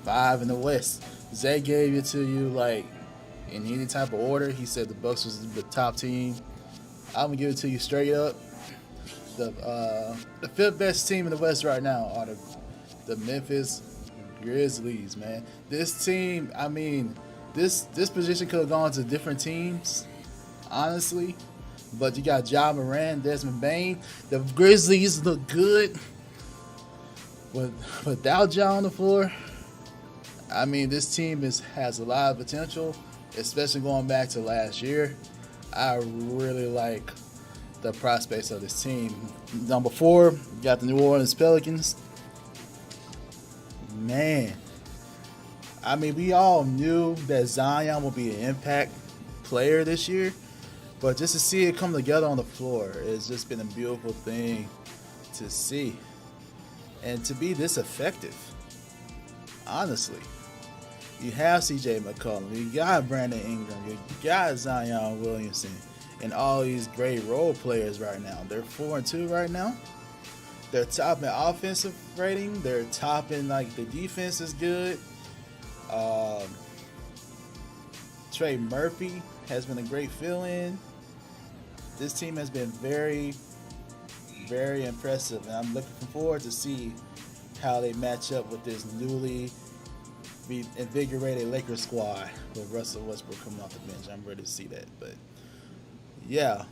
5 in the West. Zay gave it to you like in any type of order. He said the Bucks was the top team. I'm gonna give it to you straight up. The fifth best team in the West right now are the Memphis Grizzlies, man. This team, I mean, this position could have gone to different teams, honestly. But you got Ja Morant, Desmond Bain. The Grizzlies look good without Ja on the floor. I mean, this team has a lot of potential, especially going back to last year. I really like the prospects of this team. Number 4, you got the New Orleans Pelicans. Man, I mean, we all knew that Zion would be an impact player this year, but just to see it come together on the floor, it's just been a beautiful thing to see. And to be this effective, honestly. You have CJ McCollum, you got Brandon Ingram, you got Zion Williamson, and all these great role players right now. They're 4-2 right now. They're top in offensive rating. They're top in, like, the defense is good. Trey Murphy has been a great fill-in. This team has been very, very impressive, and I'm looking forward to see how they match up with this newly invigorated Lakers squad with Russell Westbrook coming off the bench. I'm ready to see that. But yeah,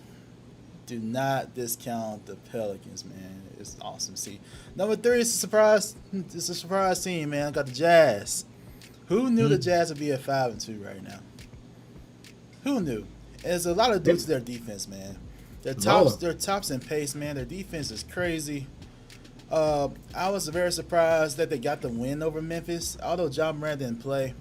do not discount the Pelicans, man. It's awesome to see. Number 3 is a surprise. It's a surprise team, man. I got the Jazz. Who knew the Jazz would be at 5-2 right now? Who knew? And there's a lot of due to their defense, man. Their tops in pace, man. Their defense is crazy. I was very surprised that they got the win over Memphis. Although Ja Morant didn't play,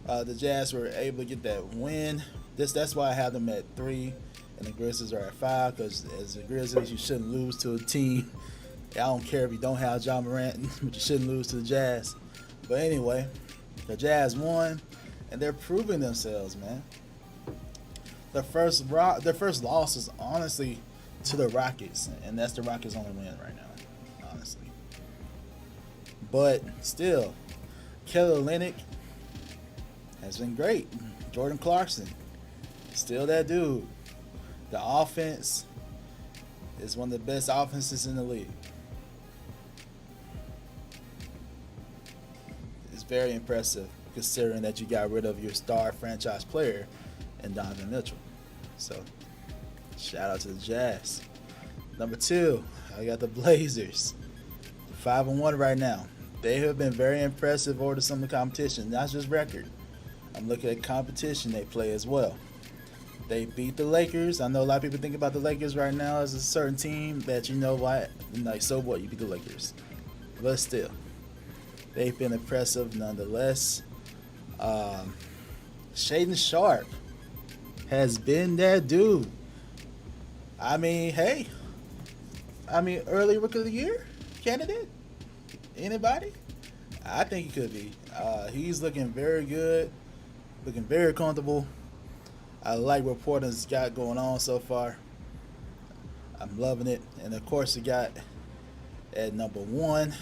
the Jazz were able to get that win. That's why I have them at 3, and the Grizzlies are at 5. Because as the Grizzlies, you shouldn't lose to a team. I don't care if you don't have Ja Morant, but you shouldn't lose to the Jazz. But anyway, the Jazz won, and they're proving themselves, man. Their first loss is honestly to the Rockets, and that's the Rockets' only win right now, honestly. But still, Kelly Olynyk has been great. Jordan Clarkson, still that dude. The offense is one of the best offenses in the league. It's very impressive considering that you got rid of your star franchise player and Donovan Mitchell. So, shout out to the Jazz. Number 2, I got the Blazers. 5-1 right now. They have been very impressive over some of the competition, not just record. I'm looking at competition they play as well. They beat the Lakers. I know a lot of people think about the Lakers right now as a certain team that, you know what, like, so what, you beat the Lakers. But still, they've been impressive nonetheless. Shaedon Sharp has been that dude. I mean, hey. Early Rookie of the Year candidate? Anybody? I think he could be. He's looking very good. Looking very comfortable. I like what Portland's got going on so far. I'm loving it. And, of course, you got at number 1,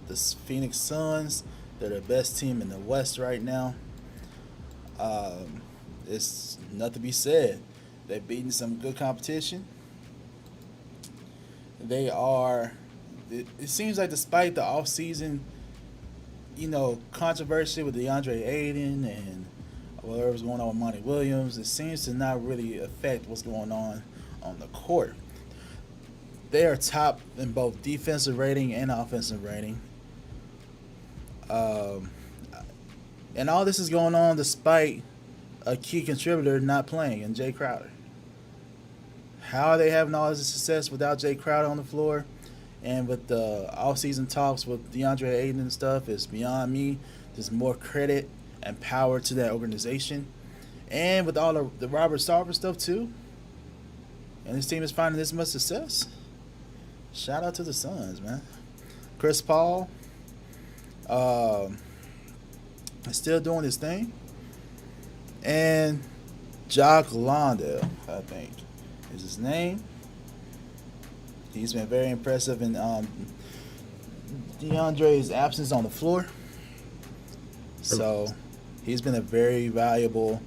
the Phoenix Suns. They're the best team in the West right now. It's nothing to be said. They've beaten some good competition. They are, it seems like despite the offseason, controversy with DeAndre Ayton and whatever's going on with Monty Williams, it seems to not really affect what's going on the court. They are top in both defensive rating and offensive rating. And all this is going on despite a key contributor not playing in Jay Crowder. How are they having all this success without Jay Crowder on the floor? And with the offseason talks with DeAndre Ayton and stuff, is beyond me. There's more credit and power to that organization. And with all the Robert Sarver stuff too. And this team is finding this much success. Shout out to the Suns, man. Chris Paul is still doing his thing. And Jock Londell, I think, is his name. He's been very impressive in DeAndre's absence on the floor. So he's been a very valuable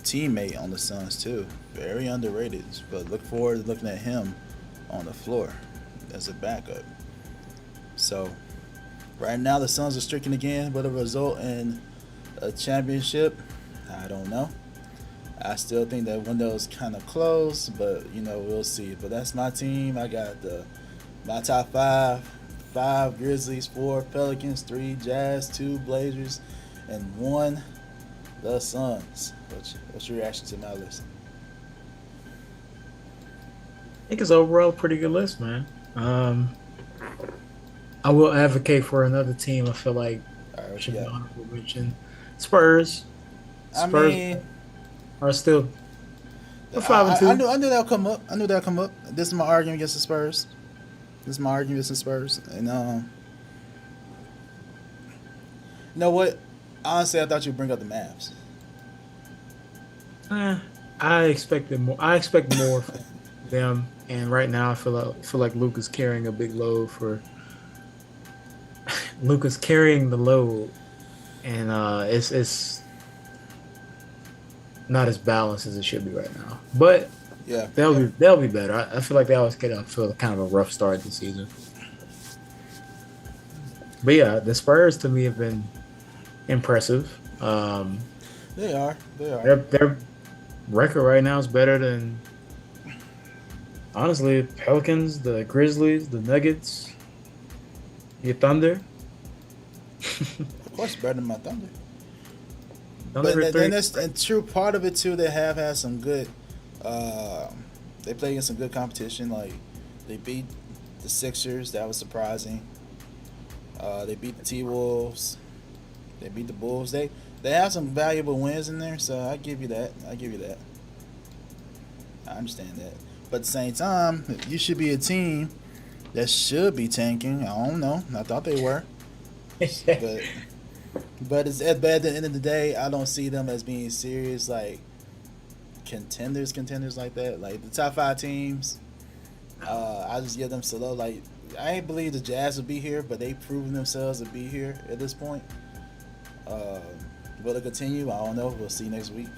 teammate on the Suns too. Very underrated. But look forward to looking at him on the floor as a backup. So right now the Suns are streaking again. Will it result in a championship? I don't know. I still think that window's kind of closed, but we'll see. But that's my team. I got my top five Grizzlies, 4 Pelicans, 3 Jazz, 2 Blazers, and 1 the Suns. What's your reaction to my list? I think it's overall a pretty good list, man. I will advocate for another team. I feel like should be honorable mention. Spurs. Spurs are still 5-2. I knew that'll come up. This is my argument against the Spurs. And you know what? Honestly, I thought you'd bring up the Mavs. I expected more. I expect more from them. And right now, I feel like Luke is carrying a big load for. Luke is carrying the load, and it's not as balanced as it should be right now. But yeah, they'll be better. I feel like they always get off to kind of a rough start this season. But yeah, the Spurs to me have been impressive. They are. Their record right now is better than, honestly, Pelicans, the Grizzlies, the Nuggets, the Thunder. Of course, better than my Thunder. Thunder then that's and true. Part of it too. They have had some good. They play against some good competition. Like they beat the Sixers. That was surprising. They beat the T-Wolves. They beat the Bulls. They have some valuable wins in there. So I give you that. I understand that. But at the same time, you should be a team that should be tanking. I don't know. I thought they were. But it's at the end of the day, I don't see them as being serious like contenders like that. Like the top 5 teams, I just give them slow. Like I ain't believe the Jazz would be here, but they've proven themselves to be here at this point. Will it continue? I don't know. We'll see next week.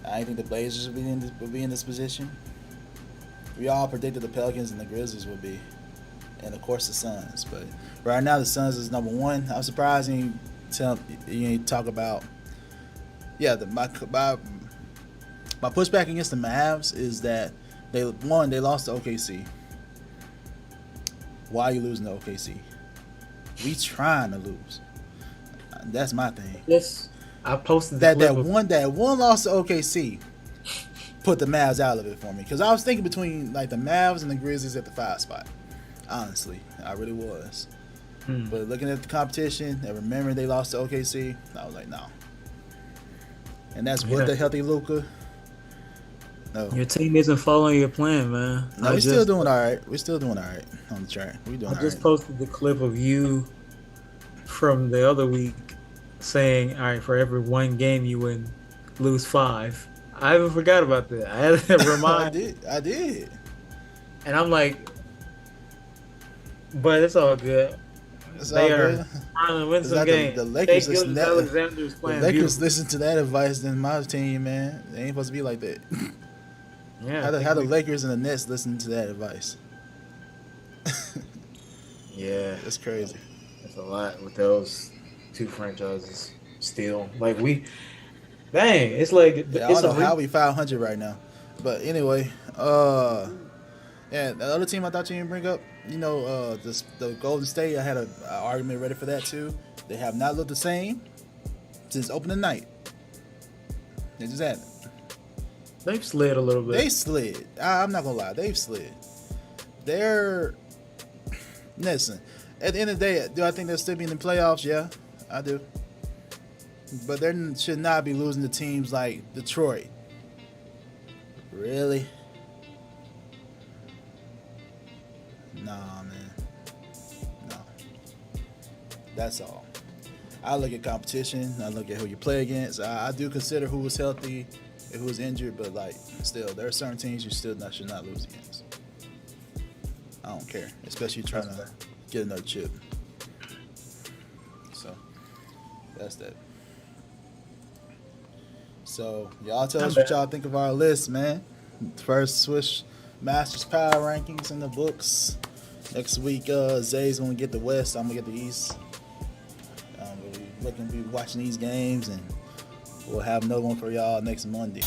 I think the Blazers will be in this position. We all predicted the Pelicans and the Grizzlies would be, and of course the Suns. But right now the Suns is number 1. I'm surprised you ain't talk about. Yeah, my pushback against the Mavs is that they lost to OKC. Why are you losing to OKC? We trying to lose. That's my thing. Yes, I posted that one loss to OKC put the Mavs out of it for me, because I was thinking between like the Mavs and the Grizzlies at the 5 spot. Honestly, I really was. But looking at the competition and remembering they lost to OKC, I was like, no. And that's with the healthy Luka. No. Your team isn't following your plan, man. No, we're still doing all right. On the track. We're doing all right. I just posted the clip of you from the other week saying, all right, for every 1 game you win, lose 5. I even forgot about that. I had to remind. I did. And I'm like, but it's all good. They are trying to win some games. The Lakers listen to that advice than my team, man. They ain't supposed to be like that. Yeah. How the Lakers and the Nets listen to that advice? Yeah. That's crazy. That's a lot with those 2 franchises still. Like it's like I don't know how we 500 right now. But anyway, yeah, the other team I thought you didn't bring up, the Golden State, I had an argument ready for that too. They have not looked the same since opening night. They just haven't. They've slid a little bit. They slid. I'm not going to lie. They've slid. Listen, at the end of the day, do I think they'll still be in the playoffs? Yeah, I do. But they should not be losing to teams like Detroit. Really? Nah, man. No. That's all. I look at competition. I look at who you play against. I do consider who was healthy and who was injured, but still, there are certain teams you still should not lose against. I don't care, especially trying to get another chip. So. That's that. So y'all tell us what y'all think of our list, man. First Swish Masters Power Rankings in the books. Next week, Zay's gonna get the West. I'm gonna get the East. We'll be watching these games, and we'll have another one for y'all next Monday.